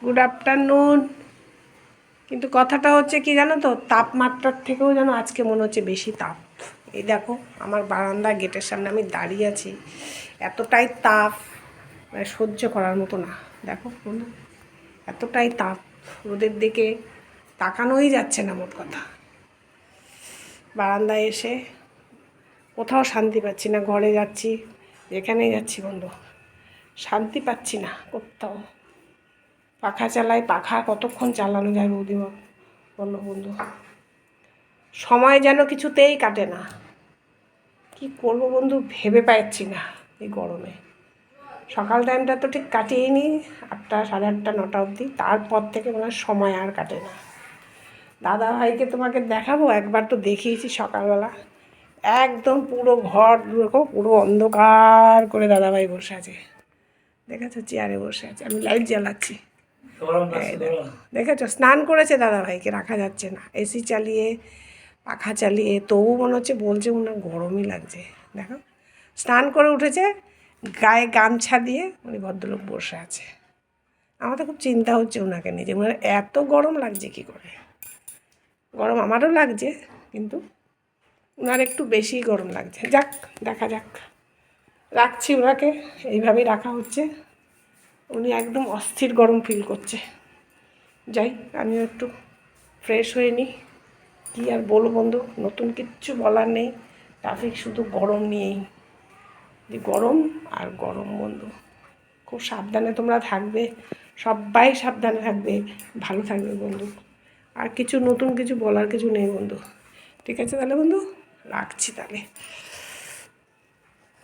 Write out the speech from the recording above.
Good afternoon. কিন্তু কথাটা হচ্ছে কি জানো তো, তাপমাত্রার থেকেও যেন আজকে মনে হচ্ছে বেশি তাপ। এই দেখো আমার বারান্দা গেটের সামনে আমি দাঁড়িয়ে আছি, এতটাই তাপ মানে সহ্য করার মতো না। দেখো বন্ধু, এতটাই তাপ, রোদের দিকে তাকানোই যাচ্ছে না মোট কথা। বারান্দায় এসে কোথাও শান্তি পাচ্ছি না, ঘরে যাচ্ছি যেখানেই যাচ্ছি বন্ধু শান্তি পাচ্ছি না কোথাও। পাখা চালাই, পাখা কতক্ষণ চালানো যায় বৌদি বললো বন্ধু, সময় যেন কিছুতেই কাটে না। কি করবো বন্ধু ভেবে পাচ্ছি না এই গরমে। সকাল টাইমটা তো ঠিক কাটিয়েই নি, 8টা, 8:30, 9টা অবধি, তারপর থেকে মনে হয় সময় আর কাটে না। দাদা ভাইকে তোমাকে দেখাবো, একবার তো দেখিয়েছি সকালবেলা, একদম পুরো ঘর দেখো পুরো অন্ধকার করে দাদাভাই বসে আছে। দেখেছো চেয়ারে বসে আছে, আমি লাইট জ্বালাচ্ছি। দেখেছো স্নান করেছে দাদা ভাইকে রাখা যাচ্ছে না, এসি চালিয়ে পাখা চালিয়ে, তবু মনে হচ্ছে বলছে ওনার গরমই লাগছে। দেখো স্নান করে উঠেছে, গায়ে গামছা দিয়ে উনি ভদ্রলোক বসে আছে। আমার তো খুব চিন্তা হচ্ছে ওনাকে নিয়ে, যে ওনার এত গরম লাগছে কী করে। গরম আমারও লাগছে, কিন্তু ওনার একটু বেশি গরম লাগছে। যাক দেখা যাক, রাখছি ওনাকে, এইভাবেই রাখা হচ্ছে। উনি একদম অস্থির গরম ফিল করছে। যাই আমিও একটু ফ্রেশ হয়ে নিই। কী আর বলবো বন্ধু, নতুন কিচ্ছু বলার নেই। ট্রাফিক শুধু গরম নিয়েই, যে গরম আর গরম বন্ধু। খুব সাবধানে তোমরা থাকবে, সবাই সাবধানে থাকবে, ভালো থাকবে বন্ধু। আর কিছু নতুন কিছু বলার কিছু নেই বন্ধু। ঠিক আছে তাহলে বন্ধু, রাখছি তাহলে।